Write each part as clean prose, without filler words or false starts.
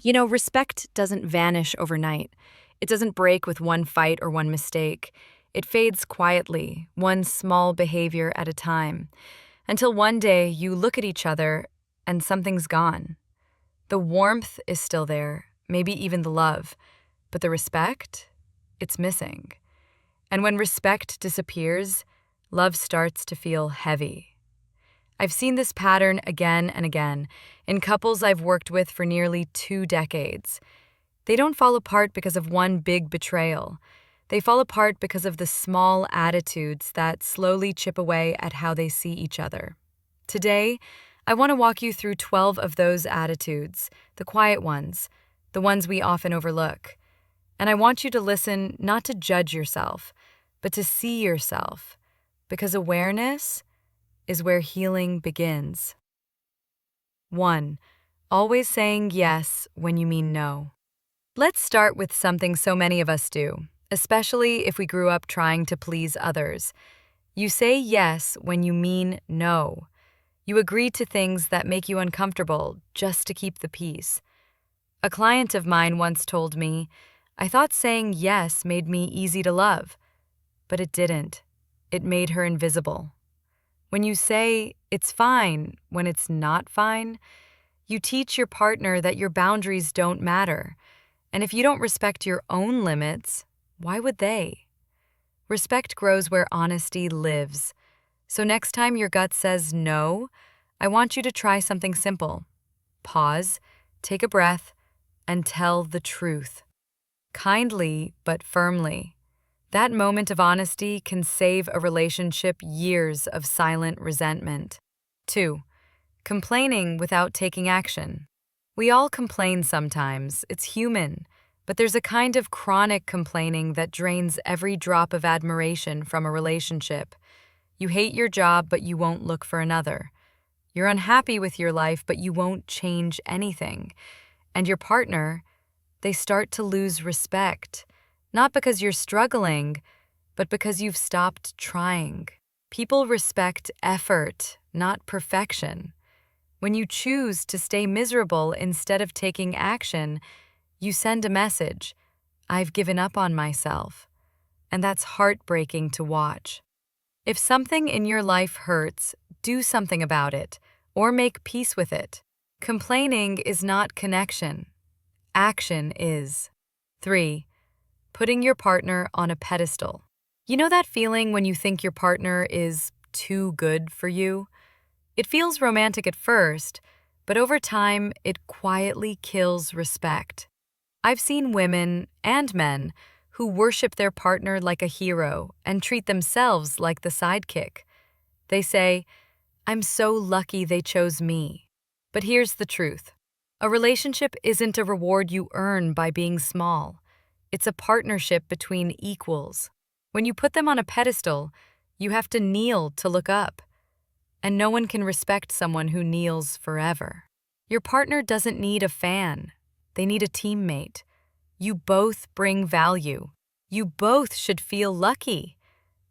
Respect doesn't vanish overnight. It doesn't break with one fight or one mistake. It fades quietly, one small behavior at a time, until one day you look at each other and something's gone. The warmth is still there, maybe even the love, but the respect, it's missing. And when respect disappears, love starts to feel heavy. I've seen this pattern again and again in couples I've worked with for nearly 2 decades. They don't fall apart because of one big betrayal. They fall apart because of the small attitudes that slowly chip away at how they see each other. Today, I want to walk you through 12 of those attitudes, the quiet ones, the ones we often overlook. And I want you to listen not to judge yourself, but to see yourself, because awareness is where healing begins. 1. Always saying yes when you mean no. Let's start with something so many of us do, especially if we grew up trying to please others. You say yes when you mean no. You agree to things that make you uncomfortable just to keep the peace. A client of mine once told me, "I thought saying yes made me easy to love." But it didn't. It made her invisible. When you say, "It's fine," when it's not fine, you teach your partner that your boundaries don't matter. And if you don't respect your own limits, why would they? Respect grows where honesty lives. So next time your gut says no, I want you to try something simple. Pause, take a breath, and tell the truth. Kindly but firmly. That moment of honesty can save a relationship years of silent resentment. 2. Complaining without taking action. We all complain sometimes, it's human, but there's a kind of chronic complaining that drains every drop of admiration from a relationship. You hate your job, but you won't look for another. You're unhappy with your life, but you won't change anything. And your partner, they start to lose respect, not because you're struggling, but because you've stopped trying. People respect effort, not perfection. When you choose to stay miserable instead of taking action, you send a message, "I've given up on myself." And that's heartbreaking to watch. If something in your life hurts, do something about it, or make peace with it. Complaining is not connection. Action is. 3. Putting your partner on a pedestal. You know that feeling when you think your partner is too good for you? It feels romantic at first, but over time, it quietly kills respect. I've seen women and men who worship their partner like a hero and treat themselves like the sidekick. They say, "I'm so lucky they chose me." But here's the truth. A relationship isn't a reward you earn by being small. It's a partnership between equals. When you put them on a pedestal, you have to kneel to look up. And no one can respect someone who kneels forever. Your partner doesn't need a fan. They need a teammate. You both bring value. You both should feel lucky.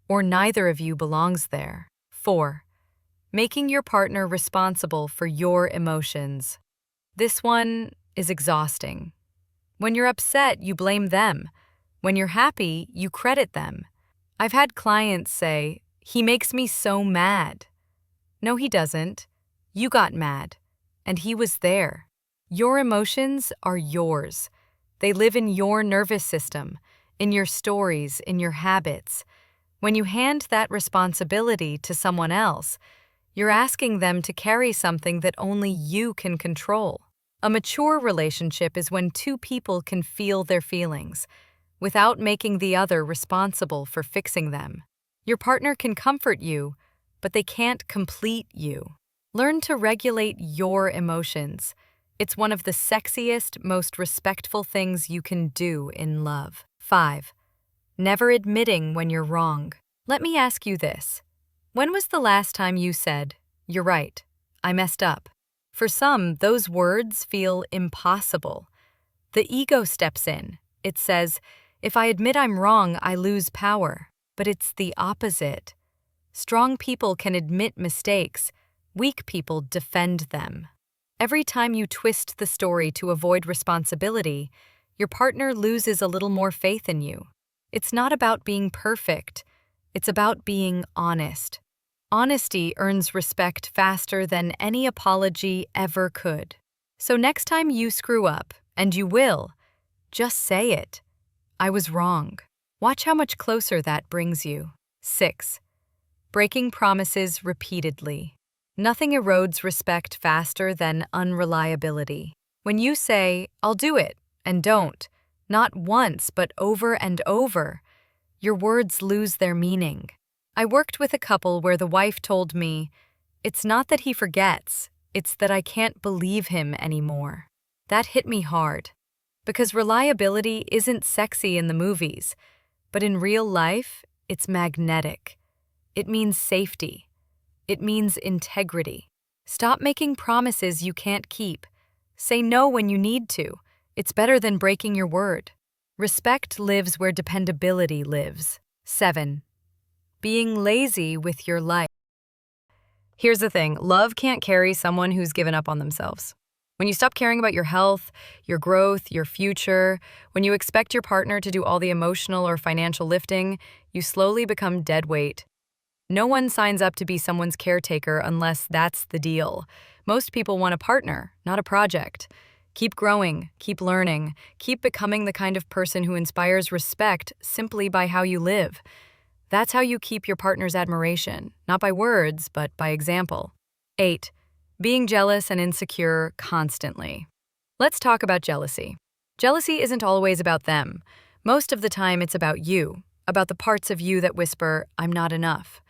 Or neither of you belongs there. 4. Making your partner responsible for your emotions. This one is exhausting. When you're upset, you blame them. When you're happy, you credit them. I've had clients say, "He makes me so mad." No, he doesn't. You got mad, and he was there. Your emotions are yours. They live in your nervous system, in your stories, in your habits. When you hand that responsibility to someone else, you're asking them to carry something that only you can control. A mature relationship is when two people can feel their feelings, without making the other responsible for fixing them. Your partner can comfort you, but they can't complete you. Learn to regulate your emotions. It's one of the sexiest, most respectful things you can do in love. 5. Never admitting when you're wrong. Let me ask you this. When was the last time you said, "You're right, I messed up"? For some, those words feel impossible. The ego steps in. It says, "If I admit I'm wrong, I lose power." But it's the opposite. Strong people can admit mistakes. Weak people defend them. Every time you twist the story to avoid responsibility, your partner loses a little more faith in you. It's not about being perfect, it's about being honest. Honesty earns respect faster than any apology ever could. So next time you screw up, and you will, just say it. I was wrong. Watch how much closer that brings you. 6. Breaking promises repeatedly. Nothing erodes respect faster than unreliability. When you say, I'll do it, and don't, not once but over and over, your words lose their meaning. I worked with a couple where the wife told me, it's not that he forgets, it's that I can't believe him anymore. That hit me hard. Because reliability isn't sexy in the movies, but in real life, it's magnetic. It means safety. It means integrity. Stop making promises you can't keep. Say no when you need to. It's better than breaking your word. Respect lives where dependability lives. 7. Being lazy with your life. Here's the thing, love can't carry someone who's given up on themselves. When you stop caring about your health, your growth, your future, when you expect your partner to do all the emotional or financial lifting, you slowly become dead weight. No one signs up to be someone's caretaker unless that's the deal. Most people want a partner, not a project. Keep growing, keep learning, keep becoming the kind of person who inspires respect simply by how you live. That's how you keep your partner's admiration, not by words, but by example. 8. Being jealous and insecure constantly. Let's talk about jealousy. Jealousy isn't always about them. Most of the time it's about you, about the parts of you that whisper, I'm not enough.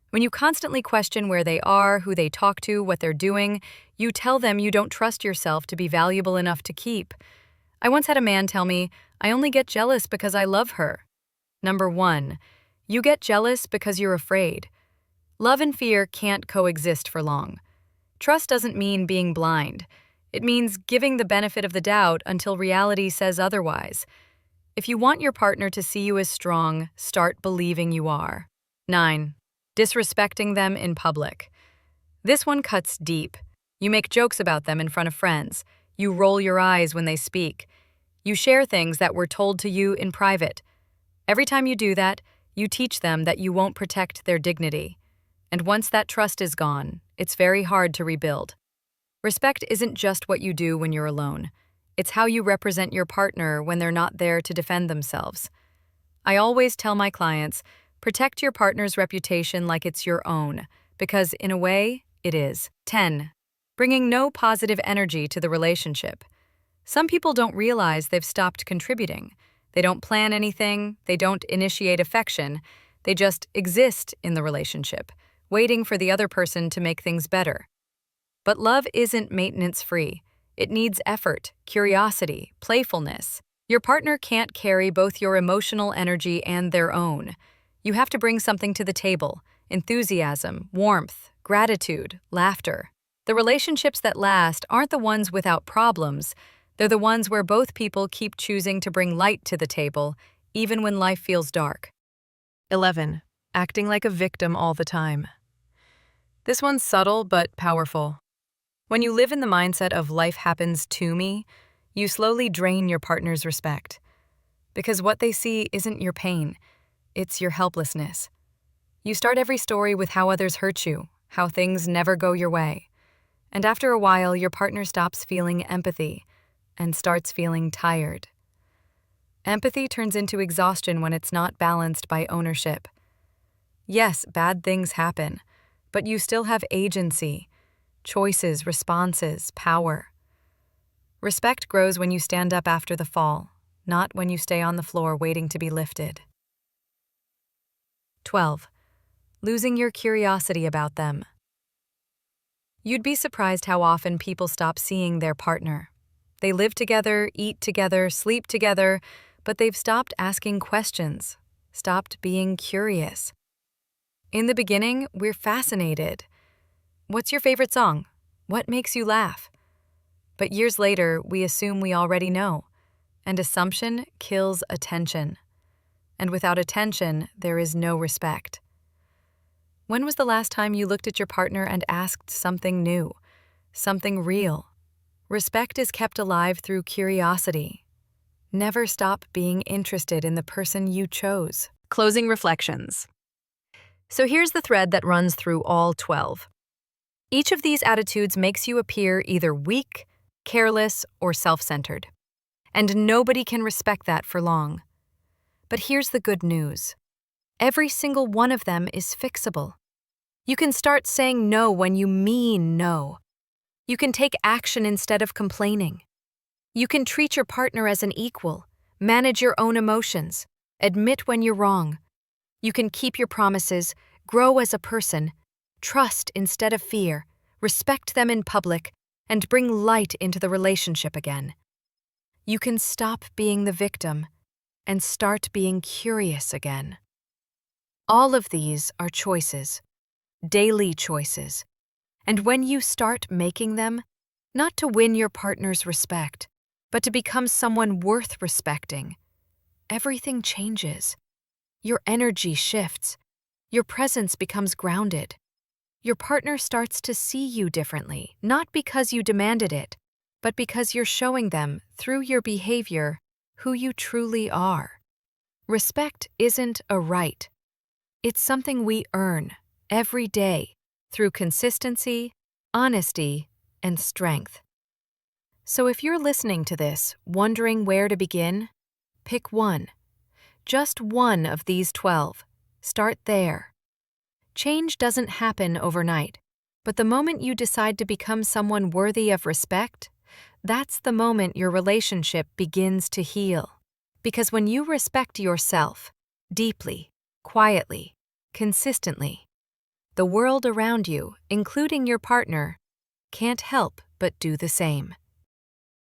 When you constantly question where they are, who they talk to, what they're doing, you tell them you don't trust yourself to be valuable enough to keep. I once had a man tell me, I only get jealous because I love her. Number 1, you get jealous because you're afraid. Love and fear can't coexist for long. Trust doesn't mean being blind. It means giving the benefit of the doubt until reality says otherwise. If you want your partner to see you as strong, start believing you are. 9. Disrespecting them in public. This one cuts deep. You make jokes about them in front of friends. You roll your eyes when they speak. You share things that were told to you in private. Every time you do that, you teach them that you won't protect their dignity. And once that trust is gone, it's very hard to rebuild. Respect isn't just what you do when you're alone. It's how you represent your partner when they're not there to defend themselves. I always tell my clients, protect your partner's reputation like it's your own, because in a way, it is. 10. Bringing no positive energy to the relationship. Some people don't realize they've stopped contributing. They don't plan anything, they don't initiate affection, they just exist in the relationship, waiting for the other person to make things better. But love isn't maintenance-free. It needs effort, curiosity, playfulness. Your partner can't carry both your emotional energy and their own. You have to bring something to the table: enthusiasm, warmth, gratitude, laughter. The relationships that last aren't the ones without problems. They're the ones where both people keep choosing to bring light to the table, even when life feels dark. 11. Acting like a victim all the time. This one's subtle but powerful. When you live in the mindset of life happens to me, you slowly drain your partner's respect. Because what they see isn't your pain, it's your helplessness. You start every story with how others hurt you, how things never go your way. And after a while, your partner stops feeling empathy and starts feeling tired. Empathy turns into exhaustion when it's not balanced by ownership. Yes, bad things happen, but you still have agency, choices, responses, power. Respect grows when you stand up after the fall, not when you stay on the floor waiting to be lifted. 12. Losing your curiosity about them. You'd be surprised how often people stop seeing their partner. They live together, eat together, sleep together, but they've stopped asking questions, stopped being curious. In the beginning, we're fascinated. What's your favorite song? What makes you laugh? But years later, we assume we already know, and assumption kills attention. And without attention, there is no respect. When was the last time you looked at your partner and asked something new, something real, Respect is kept alive through curiosity. Never stop being interested in the person you chose. Closing reflections. So here's the thread that runs through all 12. Each of these attitudes makes you appear either weak, careless, or self-centered. And nobody can respect that for long. But here's the good news. Every single one of them is fixable. You can start saying no when you mean no. You can take action instead of complaining. You can treat your partner as an equal, manage your own emotions, admit when you're wrong. You can keep your promises, grow as a person, trust instead of fear, respect them in public, and bring light into the relationship again. You can stop being the victim and start being curious again. All of these are choices, daily choices. And when you start making them, not to win your partner's respect, but to become someone worth respecting, everything changes. Your energy shifts. Your presence becomes grounded. Your partner starts to see you differently, not because you demanded it, but because you're showing them, through your behavior, who you truly are. Respect isn't a right. It's something we earn every day through consistency, honesty, and strength. So if you're listening to this, wondering where to begin, pick one. Just one of these 12. Start there. Change doesn't happen overnight, but the moment you decide to become someone worthy of respect, that's the moment your relationship begins to heal. Because when you respect yourself, deeply, quietly, consistently, the world around you, including your partner, can't help but do the same.